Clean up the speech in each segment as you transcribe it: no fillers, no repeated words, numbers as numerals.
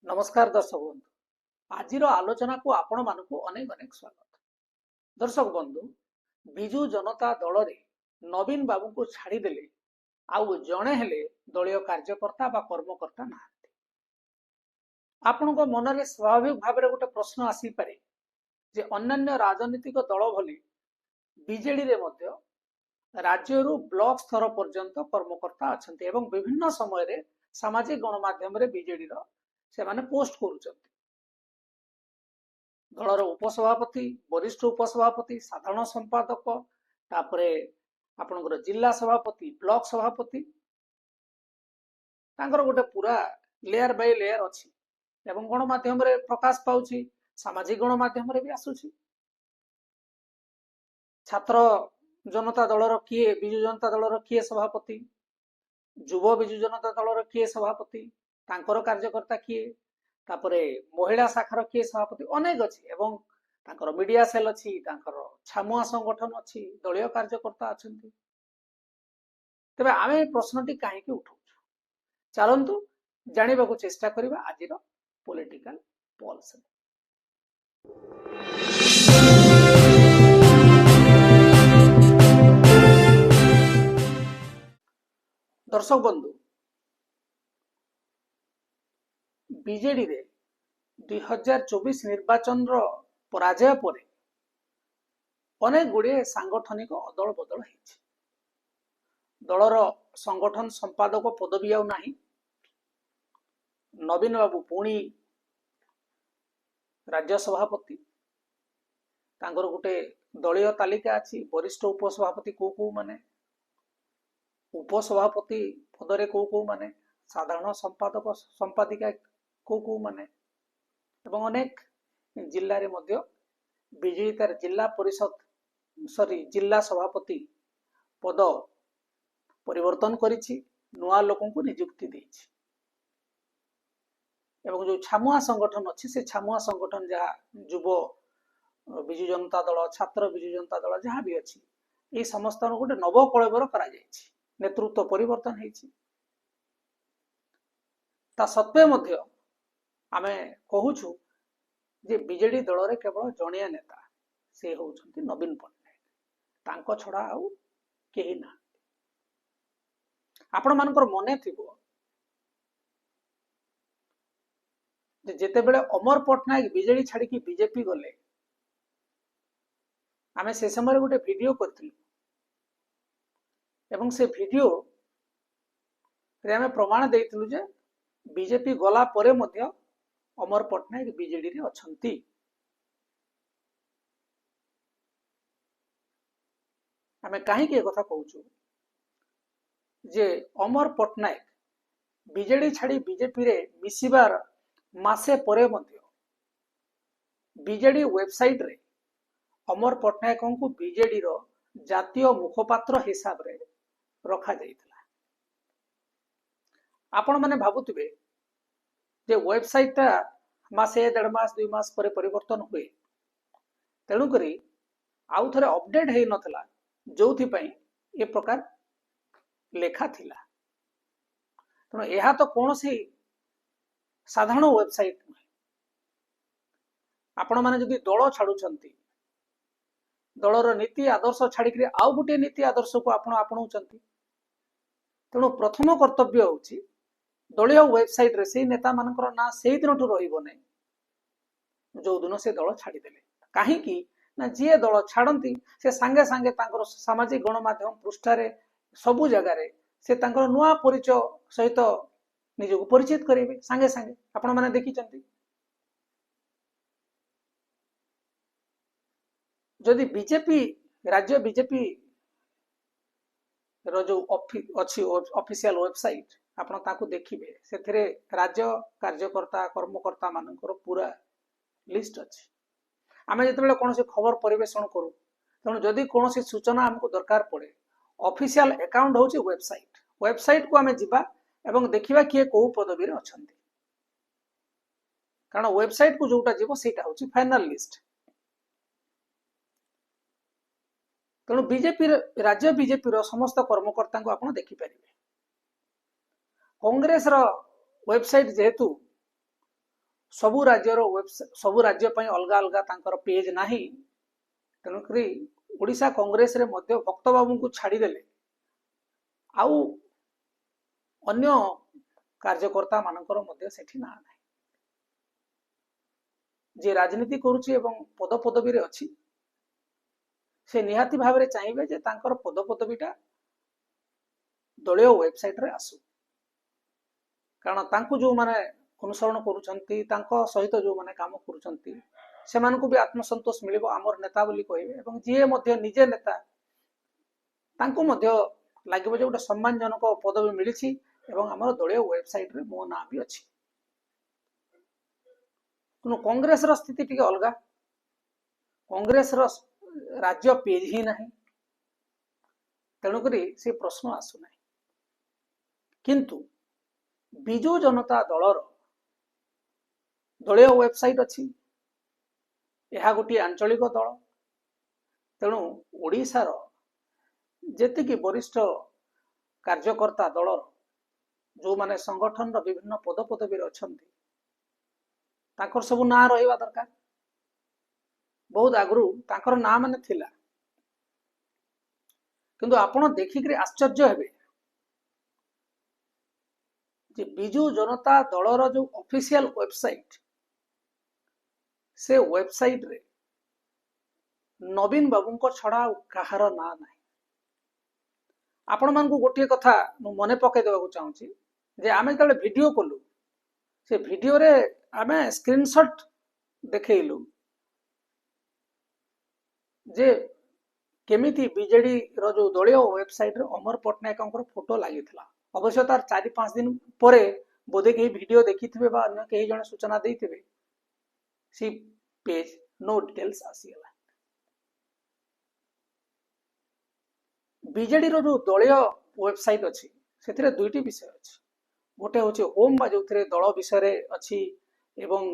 नमस्कार दर्शक बंधु आज आलोचना को आपण मानक अनेक अनेक स्वागत। दर्शक बंधु विजु जनता दल रे नवीन बाबू को छाड़ीदेले आउ जड़े हेले दलीय कार्यकर्ता बा कर्मकर्ता ना आपण मन में स्वाभाविक भाव में गोटे प्रश्न आसी पारे जे अन्य राजनीतिक दल भली बीजेडी रे मध्य राज्य ब्लॉक स्तर पर्यंत कर्मकर्ता अच्छा एवं विभिन्न समय रे सामाजिक गणमाध्यम रे बीजेडी रो से माने पोस्ट करुचंती। दलर उपसभापति वरिष्ठ उपसभापति साधारण संपादक तापरे आपनकर जिला सभापति ब्लॉक सभापति तांकर गोटे पूरा लेयर बाय लेयर अछि एवं गणमाध्यम रे प्रकाश पाउछि सामाजिक गणमाध्यम रे भी आसुछि। छात्र जनता दलर किए विजु जनता दलर किए सभापति युव विजु जनता दलर किए सभापति तांकर कार्यकर्ता किए तापरे महिला शाखार किए सभापति अनेक अच्छी एवं तांकर मीडिया सेल अच्छी तांकर छामुआ संगठन अच्छी दलीय कार्यकर्ता अच्छा। तेबे आमे प्रश्नटी कहीं उठाऊ चलतु जानवा को चेष्टा करबा आज पॉलिटिकल पल्स। दर्शक बंधु बीजेडी रे 2024 निर्वाचन पराजय पर अनेक गुड़े सांगठनिक अदल बदल है। दलर संगठन संपादक पदवी आउ नाही। नवीन बाबू पुणी राज्य सभापति तांगर गुटे दलीय तालिका अच्छी वरिष्ठ उपसभापति को माने उपसभापति पदरे को माने साधारण संपादक संपादिका को माने एवं अनेक जिल्ला रे मध्य बीजेडी तार जिला परिषद जिला सभापति पद परिवर्तन करिछि नुआ लोकों को नियुक्ति देछि एवं जो छामुआ संगठन अच्छी से छामुआ संगठन जहाँ युव विजु जनता दल छात्र विजु जनता दल जहाँ भी अच्छी ये समस्त गोटे नव कलेबर करा जायछि नेतृत्व परिवर्तन होइछि। ता सत्वे मध्य आमे कहूछु जे बीजेडी दल रे केवल जणिया नेता से होउछंती नवीन पट्टनायक तांको छड़ा आउ केही ना। आपण मानकर मने थिबो जे जेते बेले अमर पट्टनायक बीजेडी छाड़ी की बीजेपी गले आमे से समय गोटे वीडियो करथिलु एवं से वीडियो रे आमे प्रमाण देइथिलु जे बीजेपी गला परे मध्य अमर पट्टनायक बीजेडी रे अछंती। आमे काहे के कथा कहूछु जे अमर पट्टनायक बीजेडी छाड़ी बीजेपी रे मिसिबार मासे परे मध्य बीजेडी वेबसाइट रे अमर पट्टनायक को बीजेडी रो जातीय मुखपात्र हिसाब रे रखा जाइथिला। आपण माने भाबुथिबे जे वेबसाइट ता मासे 1.5 मास 2 मास पर परिवर्तन हुए तेणु करी आउ थरे अपडेट हे नथला जोथि पई ए प्रकार लेखा थिला। तेणु एहा तो कोनोसी साधारण वेबसाइट नहीं। आपण माने जदि दल छाडुचंती दलर नीति आदर्श छाड़ी आउ गोटे नीति आदर्श को आपण आपणाउचंती तेणु प्रथम कर्तव्य होची दलीय वेबसाइट रे से नेता मानकर ना से दिन रहिबो नै जो दिन से दल छाड़ी देले काहे कि ना जे दल छाड़ती से सांगे सांगे तांकर सामाजिक गणमाध्यम पृष्ठ रे सबु जगह रे से तांकर नुआ परिचय सहित निजको परिचित करेबे सांगे सांगे आपण माने देखिचंती। जदि बीजेपी राज्य बीजेपी रो जो अच्छी ऑफिशियल वेबसाइट आपण ताकू देखिबे सेथिरे राज्य कार्यकर्ता कर्मकर्ता मानकर पूरा लिस्ट अछि। आमे जेतेबेले कोनोसी खबर परिवेषण करू तेणु जदि कोनोसी सूचना हमको दरकार पड़े ऑफिशियल अकाउंट होची वेबसाइट को आमे जिबा एवं देखिबा किए को पदवी रे अछंती कारण वेबसाइट को जोटा जीवो सेटा होची फाइनल लिस्ट। तेणु बीजेपी राज्य बीजेपी रो समस्त कर्मकर्ता को आपण देखि परिबे। कांग्रेस रो वेबसाइट जेहेतु सबु राज्यर सबु राज्य पई अलगा अलगा तांकर पेज नाही तेणुकरी ओडिशा कांग्रेस रे मध्य भक्त बाबू को छाड़ी देले आउ अन्य कार्यकर्ता मानकर मध्य सेठी ना नाही जे राजनीति करूची एवं पद पदवी रे अछि से निहाती भाव में चाहिए जे तांकर पद पदवीटा दलीय वेबसाइट रे आसु कारण तांकु जो माने अनुसरण करूछंती तांको सहित जो माने काम करूछंती सेमानकु भी आत्मसंतोष मिलिबो आमर नेता बोली कहिबे एवं जे मध्य निजे नेता तांकु मध्य लागिबो जे गोटे सम्मानजनक पदवी मिलिछि एवं आमर दलीय वेबसाइट रे मो ना भी अछि किनु कांग्रेस रो स्थिति टिके अलगा कांग्रेस रो राज्य पेज ही नहीं तेणुकरी से प्रश्न आसुना किंतु बिजु जनता दलर दलीय वेबसाइट अच्छी यह गोटे आंचलिक दल तेणु ओडिशार जेतिकी वरिष्ठ कार्यकर्ता दलर जो माने संगठन रो विभिन्न पद पदवी अछंती ताकर सब ना रहिबा दरकार बहुत आगु ताकर ना माने थिला किंतु आपण देखिक आश्चर्य हेबे जे बिजु जनता दलर जो ऑफिशियल वेबसाइट से वेबसाइट रे नवीन बाबू को छड़ा कहार ना ना आपण मान को गोटे कथा मने पकई देवा चाहूँगी जे आमे जब वीडियो कलु से वीडियो रे आमे स्क्रीनशॉट देखैलु जे केमिति बीजेडी रो जो दलीय वेबसाइट रे अमर पटनायक फोटो लगी अवश्य तार 4-5 दिन परे बोधे कहीं वीडियो देखी थे अन्य कहीं जने सूचना देते सी पेज नो डिटेल्स आसीगला बीजेडी रो जो दलीय वेबसाइट अच्छी से दुईटी विषय अच्छी गोटे हूँ होम बा जो दल विषय अच्छी एवं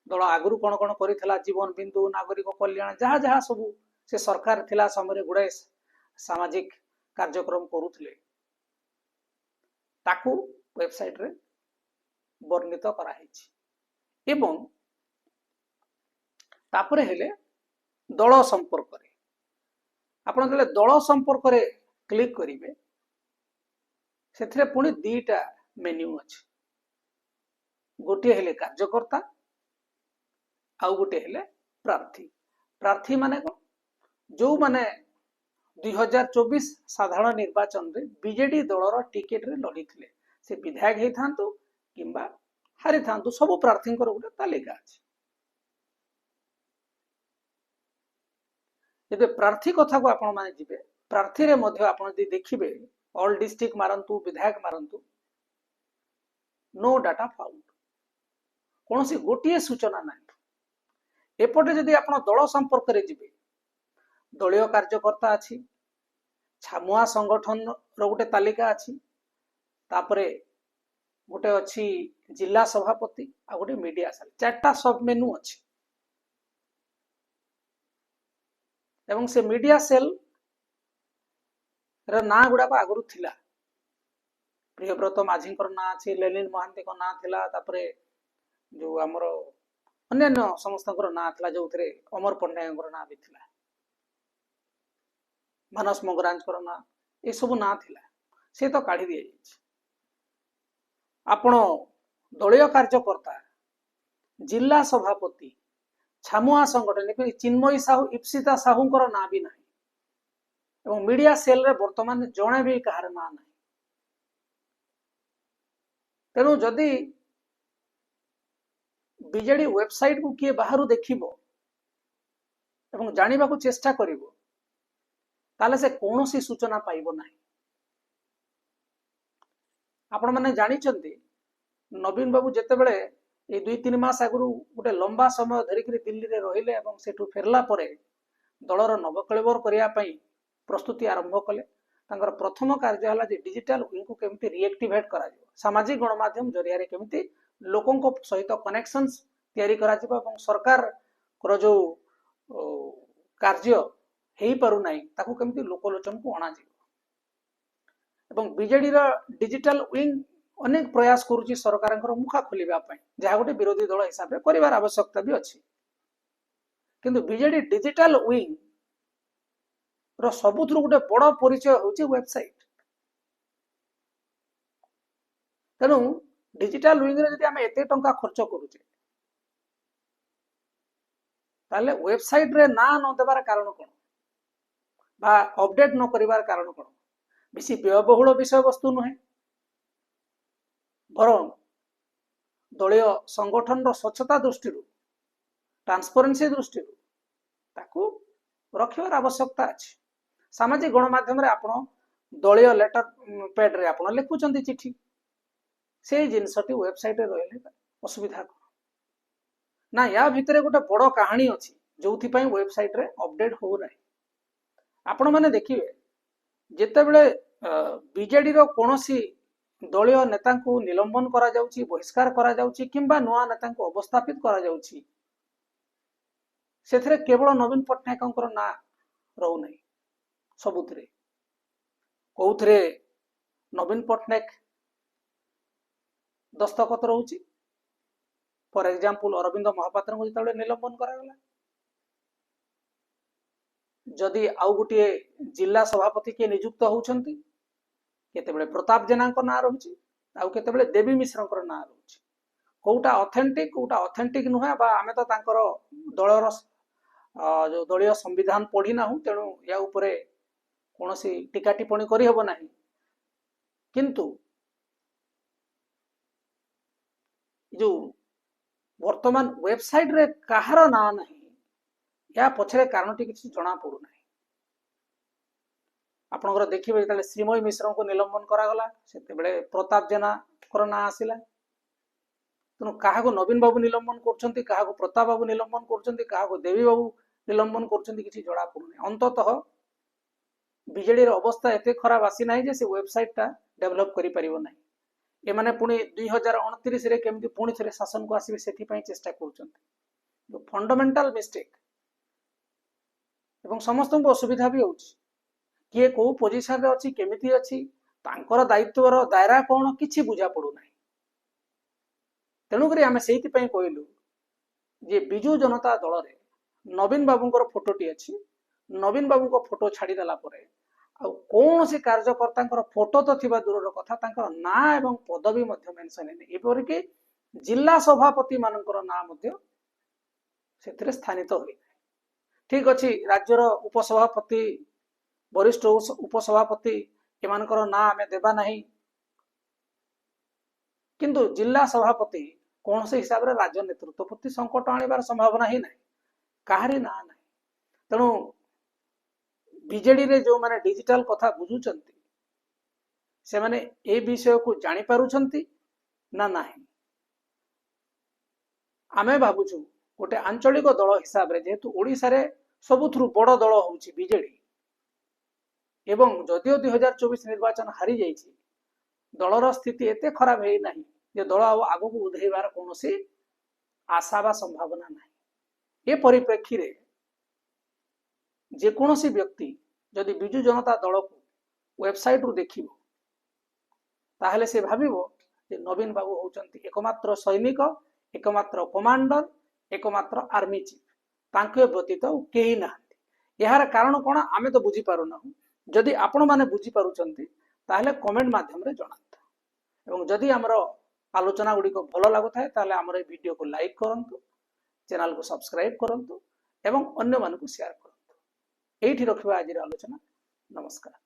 दल आगु कौन कौन कर जीवन बिंदु नागरिक कल्याण जहाँ जहाँ सब से सरकार थिला समय गुड़ाए सामाजिक कार्यक्रम करुले ताकू वेबसाइट रे वर्णित कराई एवं तापरे हेले दल संपर्क रे आपण जले दल संपर्क रे क्लिक करिवे सेथिरे पुणी दीटा मेन्यू अछि गोटे हेले कार्यकर्ता आउ गोटे हेले प्रार्थी प्रार्थी माने को जो माने 2024 साधारण निर्वाचन रे बीजेडी दलर टिकेट रे लड़ी थिले से विधायक हे थांतु किंबा हारि थांतु सब प्रार्थी गोटे तालिका अछि एबे प्रार्थी कथा को आपण माने जिबे प्रार्थी रे मध्य आपण जदि देखिबे ऑल डिस्ट्रिक्ट मारंतु विधायक मारंतु नो डाटा फाउंड कोनोसी गोटिए सूचना नाही एपटे जदि आपण दल संपर्क रे जिबे दलीय कार्यकर्ता अच्छी छामुआ संगठन रो गोटे तालिका अच्छी तापरे गोटे अच्छी जिला सभापति आ गोटे मीडिया सेल 4टा सब मेनू अच्छी एवं से मीडिया सेल रो ना गुडा आगु थिला प्रियव्रत माझी ना अच्छी लेनिन महांती को ना थिला तापरे जो आमर अन्य समस्त ना थिला जो अमर पट्टनायक ना भी थिला मानस मंगराज ना ये सब ना थिला से तो काढ़ी दिया आपण दलीय कार्यकर्ता जिला सभापति छामुआ संगठन चिन्मयी साहू इप्सिता साहू ना भी नहीं एवं मीडिया सेल रे वर्तमान जड़े भी कहार ना नहीं तेणु जदि बीजेडी वेबसाइट को किए बाहर देखिबो एवं जानिबा को चेष्टा करिवो ताले से कौन सी सूचना पाइब ना आपण मैंने जानी नवीन बाबू जिते बड़े ये 2-3 मास आगु गोटे लंबा समय धरिक दिल्ली रे रहिले एवं सेठू फेरला परे दलर नवकलेवर करने प्रस्तुति आरंभ कले तांकर प्रथम कार्य है जे डिजिटल विंग को केमती रिएक्टिवेट करा सामाजिक गणमाध्यम जरिया रे केमती लोकों सहित कनेक्शंस तैयारी करा एवं सरकार जो कार्य हेई पारु नाही ताकू केमती लोकलोचन को अणा एवं बीजेडी रा डिजिटल विंग अनेक प्रयास करुच्ची सरकार मुखा खोलिबा पई जहा गोटे विरोधी दल हिसाब रे करिवार आवश्यकता भी अछि किंतु बीजेडी डिजिटल विंग रो सबुथुर गोटे बड़ परिचय होची वेबसाइट तेणु डिजिटल विंग रे जदि आमे एते टंका खर्च करूचे ताले वेबसाइट रे ना न देबार कारण कोन बा अपडेट न करिवार कारण कोन बेसी व्ययबहुल विषय वस्तु नुहे बरं दलीय संगठन रो स्वच्छता दृष्टि ट्रांसपेरेंसी दृष्टि ताकू रखिवार आवश्यकता अछि सामाजिक गणमाध्यम रे आपण दलीय लेटर पैड रे आपण लिखुचंती चिठी से जिनसटी वेबसाइट रे रहले असुविधा ना या भितरे गोटे बड़ कहानी अछि जोथि पई वेबसाइट रे अपडेट हो नै आपण माने देखिबे जेते बेले बीजेडी रो कोनोसी दलीय नेता को निलंबन करा जाउची बहिष्कार करा जाउची किंबा नुआ नेता को अवस्थापित करा जाउची सेथरे केवल नवीन पटनायकंकर ना रहउ नै सबुतरे कोउथरे नवीन पटनायक दस्तखत रहउची फॉर एग्जांपल अरविंद महापात्र को जिते निलंबन करा गला जदि आउ गोटे जिला सभापति के नियुक्त होउछंती केतेबेले प्रताप जेना को ना रहउची आउ केतेबेले देवी मिश्र ना रहउची कोउटा ऑथेंटिक नुहे बा आमे तो तांकर दलर जो दलीय संविधान पढ़ी ना हूं तेणु या उपरे कोनोसी टीका टिप्पणी करी हबो नाही किंतु जो वर्तमान वेबसाइट रे कहार ना नहीं या पछरे कारण टी किसी जना पड़ू ना आपनकर देखिबे जतले श्रीमय मिश्र को निलंबन करा गला सेते बेले प्रताप जेना कर ना आसिला तनु काहा को नवीन बाबू निलंबन करछंती काहा को प्रताप बाबू निलंबन करछंती काहा को देवी बाबू निलंबन करछंती किसी जड़ा पड़ू ना अंततः बीजेडी रो अवस्था एते खराब आसी नाही जे से वेबसाइट ता डेवलप करि परिबो नाही ए माने पुनी 2029 रे केमती पुनी थरे शासन को आसीबे सेथि पई चेष्टा करछंती जो फंडामेंटल मिस्टेक एवं समस्त को असुविधा भी होउची किए को पोजीशन रे अछि केमिति अछि तांकर दायित्व रो दायरा कोन किछि बुझा पड़ू नाही तेणु करी आमे सेहिति पई कहलु जे बिजू जनता दल रे नवीन बाबूंकर फोटोटी अछि नवीन बाबूंको फोटो छाड़ी देला परे आ कौन से कार्यकर्ता फोटो तो थिबा दूर कथा तांकर ना एवं पदवी मध्य मेंशन नै एपर कि जिला सभापति मानकर ना मध्य सेतरे स्थानित होई ठीक अछि राज्यर उपसभापति वरिष्ठ उपसभापति एमानकर ना आमे देबा नाही किंतु जिला सभापति कौन से हिसाब रे राज्य नेतृत्व प्रति संकट आनिबार संभावना ही नाही काहारी ना नाही तेणु बीजेडी रे जो माने डिजिटल कथा बुझुचंती से माने ए विषय को जानि पारुचंती ना नाही आमे भाबुछु गोटे आंचलिक दल हिसाब रे जेतु ओडिसा रे सबुथुरु बड़ दल होउची बीजेडी एवं जदियो 2024 निर्वाचन हारी जाइछि दलर स्थिति एते खराब हेई नाही जे दल आगु को उधेइबार कोनोसी आशा बा संभावना नाही ए परिप्रेक्षी रे जे कोनोसी व्यक्ति जदि बिजू जनता दल को वेबसाइट रु देखिबो ताहले से भाबिबो जे नवीन बाबू होउचंती एकमात्र सैनिक एकमात्र कमांडर एकमात्र आर्मी चीफ तांके व्यतीत केही नाहंती यार कारण कोन आमे तो बुझी पारु ना जदि आपण माने बुझी पारुचंती ताहले कमेंट माध्यम रे जणांत एवं जदि हमरो आलोचना गुडी को भलो लागु थाए ताहले हमर ए वीडियो को लाइक करंतु चैनल को सब्सक्राइब करंतु एवं अन्य मानकु शेयर करंतु एठी रखिबा आजिर आलोचना नमस्कार।